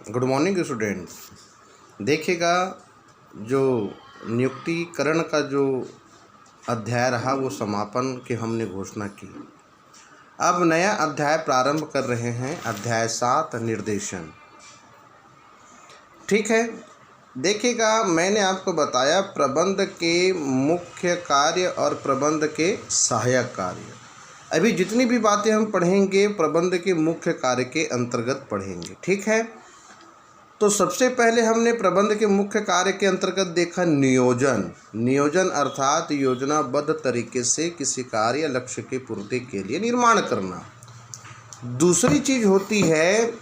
Good morning students. देखिएगा, जो नियुक्तिकरण का जो अध्याय रहा वो समापन की हमने घोषणा की। अब नया अध्याय प्रारंभ कर रहे हैं, अध्याय 7 निर्देशन। ठीक है, देखिएगा, मैंने आपको बताया प्रबंध के मुख्य कार्य और प्रबंध के सहायक कार्य। अभी जितनी भी बातें हम पढ़ेंगे प्रबंध के मुख्य कार्य के अंतर्गत पढ़ेंगे। ठीक है, तो सबसे पहले हमने प्रबंध के मुख्य कार्य के अंतर्गत देखा नियोजन। नियोजन अर्थात योजनाबद्ध तरीके से किसी कार्य या लक्ष्य की पूर्ति के लिए निर्माण करना। दूसरी चीज होती है,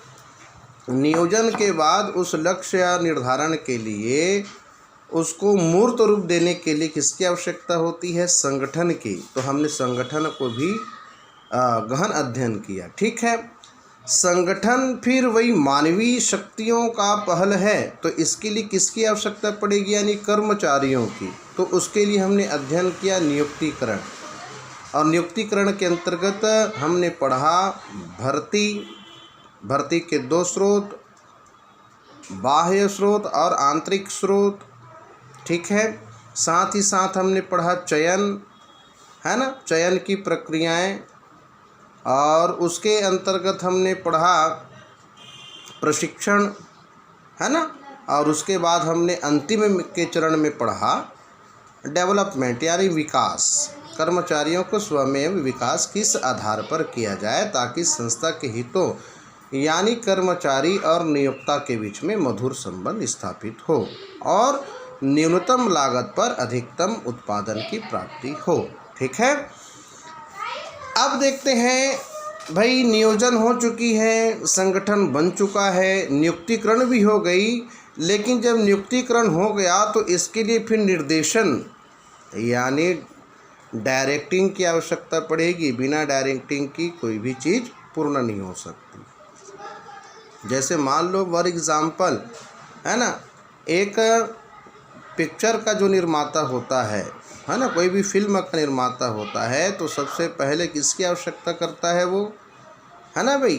नियोजन के बाद उस लक्ष्य या निर्धारण के लिए उसको मूर्त रूप देने के लिए किसकी आवश्यकता होती है? संगठन की। तो हमने संगठन को भी गहन अध्ययन किया। ठीक है, संगठन फिर वही मानवीय शक्तियों का पहल है, तो इसके लिए किसकी आवश्यकता पड़ेगी? यानी कर्मचारियों की। तो उसके लिए हमने अध्ययन किया नियुक्तिकरण, और नियुक्तिकरण के अंतर्गत हमने पढ़ा भर्ती के दो स्रोत, बाह्य स्रोत और आंतरिक स्रोत। ठीक है, साथ ही साथ हमने पढ़ा चयन, है ना, चयन की प्रक्रियाएं, और उसके अंतर्गत हमने पढ़ा प्रशिक्षण, है ना, और उसके बाद हमने अंतिम के चरण में पढ़ा डेवलपमेंट यानी विकास। कर्मचारियों को स्वयं विकास किस आधार पर किया जाए ताकि संस्था के हितों यानी कर्मचारी और नियोक्ता के बीच में मधुर संबंध स्थापित हो और न्यूनतम लागत पर अधिकतम उत्पादन की प्राप्ति हो। ठीक है, अब देखते हैं भाई, नियोजन हो चुकी है, संगठन बन चुका है, नियुक्तिकरण भी हो गई। लेकिन जब नियुक्तिकरण हो गया तो इसके लिए फिर निर्देशन यानी डायरेक्टिंग की आवश्यकता पड़ेगी। बिना डायरेक्टिंग की कोई भी चीज़ पूर्ण नहीं हो सकती। जैसे मान लो फॉर एग्जाम्पल, है ना, एक पिक्चर का जो निर्माता होता है ना, कोई भी फिल्म का निर्माता होता है, तो सबसे पहले किसकी आवश्यकता करता है वो? है ना भाई,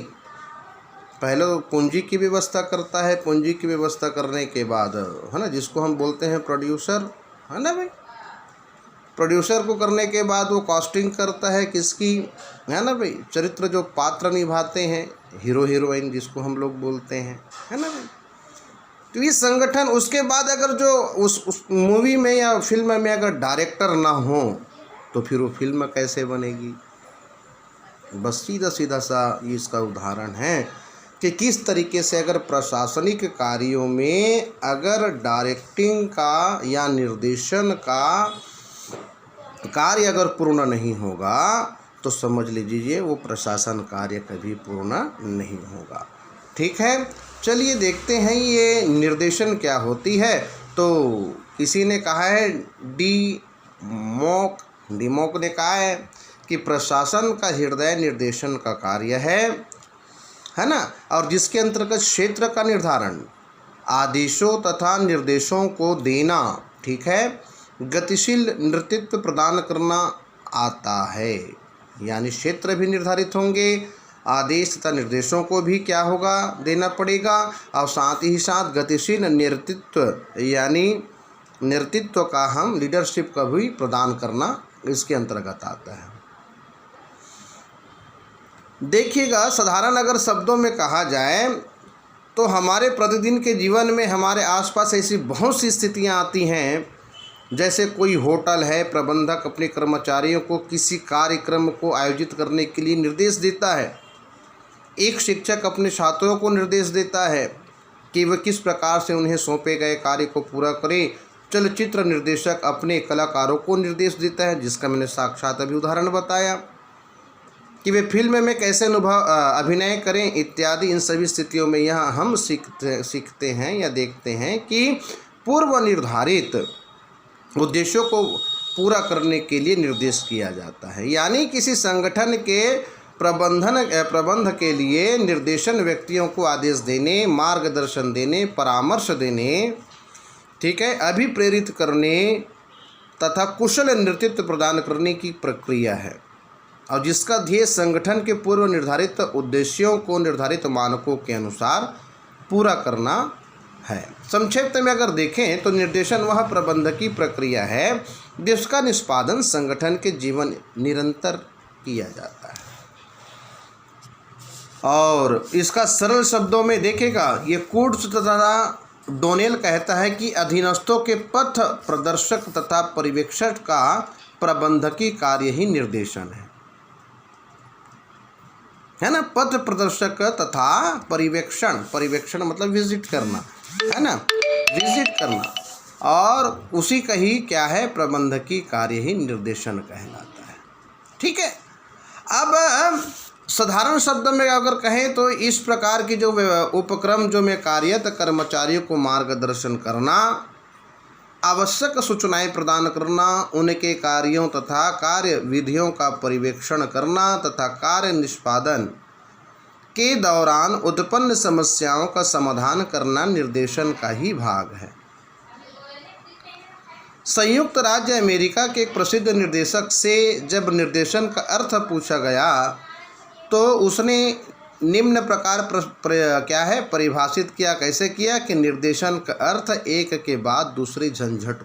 पहले पूंजी की व्यवस्था करता है। पूंजी की व्यवस्था करने के बाद, है ना, जिसको हम बोलते हैं प्रोड्यूसर, है ना भाई, प्रोड्यूसर को करने के बाद वो कॉस्टिंग करता है किसकी? है ना भाई, चरित्र जो पात्र निभाते हैं, हीरो हीरोइन जिसको हम लोग बोलते हैं, है ना भाई। तो ये संगठन, उसके बाद अगर जो उस मूवी में या फिल्म में अगर डायरेक्टर ना हो तो फिर वो फिल्म कैसे बनेगी? बस सीधा सीधा सा ये इसका उदाहरण है कि किस तरीके से अगर प्रशासनिक कार्यों में अगर डायरेक्टिंग का या निर्देशन का कार्य अगर पूर्ण नहीं होगा तो समझ लीजिए वो प्रशासन कार्य कभी पूर्ण नहीं होगा। ठीक है, चलिए देखते हैं ये निर्देशन क्या होती है। तो किसी ने कहा है, डीमॉक ने कहा है कि प्रशासन का हृदय निर्देशन का कार्य है ना, और जिसके अंतर्गत क्षेत्र का निर्धारण, आदेशों तथा निर्देशों को देना, ठीक है, गतिशील नेतृत्व प्रदान करना आता है। यानी क्षेत्र भी निर्धारित होंगे, आदेश तथा निर्देशों को भी क्या होगा? देना पड़ेगा, और साथ ही साथ गतिशील नेतृत्व यानी नेतृत्व का हम लीडरशिप का भी प्रदान करना इसके अंतर्गत आता है। देखिएगा, साधारण अगर शब्दों में कहा जाए तो हमारे प्रतिदिन के जीवन में हमारे आसपास ऐसी बहुत सी स्थितियां आती हैं। जैसे कोई होटल है, प्रबंधक अपने कर्मचारियों को किसी कार्यक्रम को आयोजित करने के लिए निर्देश देता है। एक शिक्षक अपने छात्रों को निर्देश देता है कि वह किस प्रकार से उन्हें सौंपे गए कार्य को पूरा करें। चलचित्र निर्देशक अपने कलाकारों को निर्देश देता है, जिसका मैंने साक्षात अभी उदाहरण बताया कि वे फिल्म में कैसे अभिनय करें इत्यादि। इन सभी स्थितियों में यहाँ हम सीखते हैं या देखते हैं कि पूर्व निर्धारित उद्देश्यों को पूरा करने के लिए निर्देश किया जाता है। यानी किसी संगठन के प्रबंध के लिए निर्देशन व्यक्तियों को आदेश देने, मार्गदर्शन देने, परामर्श देने, ठीक है, अभिप्रेरित करने तथा कुशल नेतृत्व प्रदान करने की प्रक्रिया है, और जिसका ध्येय संगठन के पूर्व निर्धारित उद्देश्यों को निर्धारित मानकों के अनुसार पूरा करना है। संक्षिप्त में अगर देखें तो निर्देशन वह प्रबंधकीय प्रक्रिया है जिसका निष्पादन संगठन के जीवन निरंतर किया जाता है। और इसका सरल शब्दों में देखेगा, ये कूड्स तथा डोनेल कहता है कि अधीनस्थों के पथ प्रदर्शक तथा पर्यवेक्षक का प्रबंधकीय कार्य ही निर्देशन है ना। पथ प्रदर्शक तथा पर्यवेक्षण मतलब विजिट करना, है ना, विजिट करना, और उसी का ही क्या है, प्रबंधकीय कार्य ही निर्देशन कहलाता है। ठीक है। अब साधारण शब्द में अगर कहें तो इस प्रकार की जो उपक्रम जो में कार्यरत कर्मचारियों को मार्गदर्शन करना, आवश्यक सूचनाएं प्रदान करना, उनके कार्यों तथा कार्य विधियों का पर्यवेक्षण करना तथा कार्य निष्पादन के दौरान उत्पन्न समस्याओं का समाधान करना निर्देशन का ही भाग है। संयुक्त राज्य अमेरिका के एक प्रसिद्ध निर्देशक से जब निर्देशन का अर्थ पूछा गया तो उसने निम्न प्रकार क्या है परिभाषित किया। कैसे किया कि निर्देशन का अर्थ एक के बाद दूसरी झंझट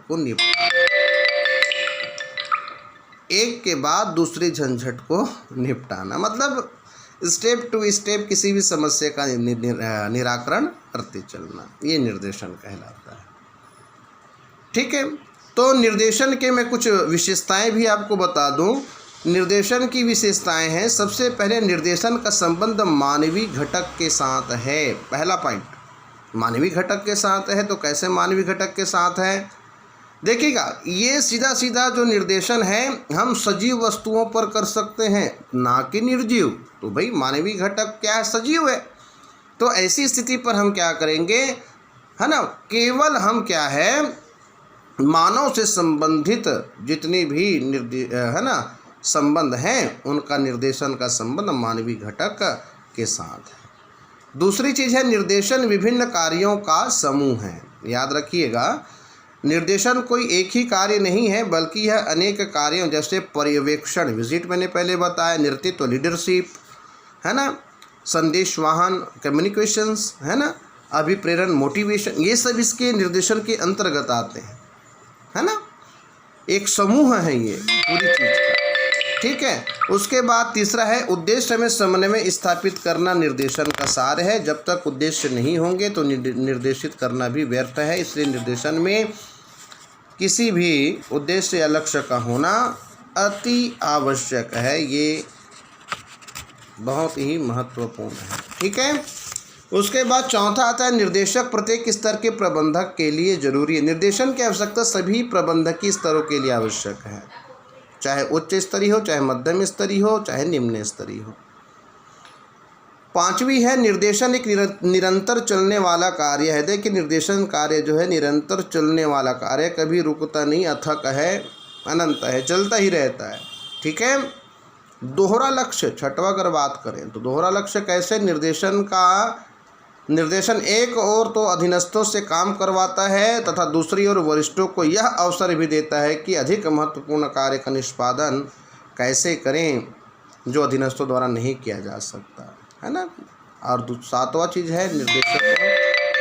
को निपटाना, मतलब स्टेप टू स्टेप किसी भी समस्या का निराकरण करते चलना, ये निर्देशन कहलाता है। ठीक है। तो निर्देशन के मैं कुछ विशेषताएं भी आपको बता दूं। निर्देशन की विशेषताएं हैं, सबसे पहले निर्देशन का संबंध मानवीय घटक के साथ है। पहला पॉइंट मानवीय घटक के साथ है। तो कैसे मानवीय घटक के साथ है, देखिएगा, ये सीधा सीधा जो निर्देशन है हम सजीव वस्तुओं पर कर सकते हैं, ना कि निर्जीव। तो भाई मानवीय घटक क्या है, सजीव है। तो ऐसी स्थिति पर हम क्या करेंगे, है ना, केवल हम क्या है मानव से संबंधित जितनी भी है ना संबंध हैं उनका निर्देशन का संबंध मानवीय घटक के साथ है। दूसरी चीज़ है निर्देशन विभिन्न कार्यों का समूह है। याद रखिएगा, निर्देशन कोई एक ही कार्य नहीं है बल्कि यह अनेक कार्यों जैसे पर्यवेक्षण, विजिट मैंने पहले बताया, नेतृत्व लीडरशिप, है ना, संदेशवाहन कम्युनिकेशंस, है ना, अभिप्रेरण मोटिवेशन, ये सब इसके निर्देशन के अंतर्गत आते हैं, है ना। एक समूह है ये पूरी चीज़ का। ठीक है। उसके बाद तीसरा है उद्देश्य में समन्वय स्थापित करना निर्देशन का सार है। जब तक उद्देश्य नहीं होंगे तो निर्देशित करना भी व्यर्थ है। इसलिए निर्देशन में किसी भी उद्देश्य या लक्ष्य का होना अति आवश्यक है, ये बहुत ही महत्वपूर्ण है। ठीक है। उसके बाद चौथा आता है निर्देशक प्रत्येक स्तर के प्रबंधक के लिए जरूरी है। निर्देशन की आवश्यकता सभी प्रबंधकीय स्तरों के लिए आवश्यक है, चाहे उच्च स्तरीय हो, चाहे मध्यम स्तरीय हो, चाहे निम्न स्तरीय हो। पांचवी है निर्देशन एक निरंतर चलने वाला कार्य है। देखिए निर्देशन कार्य जो है निरंतर चलने वाला कार्य, कभी रुकता नहीं, अथक है, अनंत है, चलता ही रहता है। ठीक है। दोहरा लक्ष्य, छठवा अगर बात करें तो दोहरा लक्ष्य कैसे, निर्देशन एक और तो अधीनस्थों से काम करवाता है तथा दूसरी ओर वरिष्ठों को यह अवसर भी देता है कि अधिक महत्वपूर्ण कार्य का निष्पादन कैसे करें जो अधीनस्थों द्वारा नहीं किया जा सकता, है ना। और सातवां चीज़ है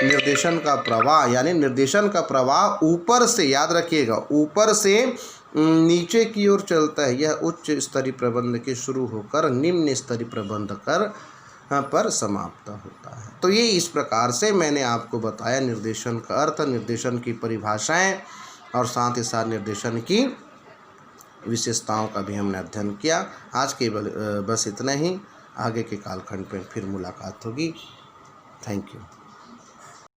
निर्देशन का प्रवाह, यानी निर्देशन का प्रवाह ऊपर से, याद रखिएगा, ऊपर से नीचे की ओर चलता है। यह उच्च स्तरीय प्रबंध के शुरू होकर निम्न स्तरीय प्रबंध पर समाप्त होता है। तो ये इस प्रकार से मैंने आपको बताया निर्देशन का अर्थ, निर्देशन की परिभाषाएं और साथ ही साथ निर्देशन की विशेषताओं का भी हमने अध्ययन किया। आज के बस इतना ही, आगे के कालखंड में फिर मुलाकात होगी। Thank you.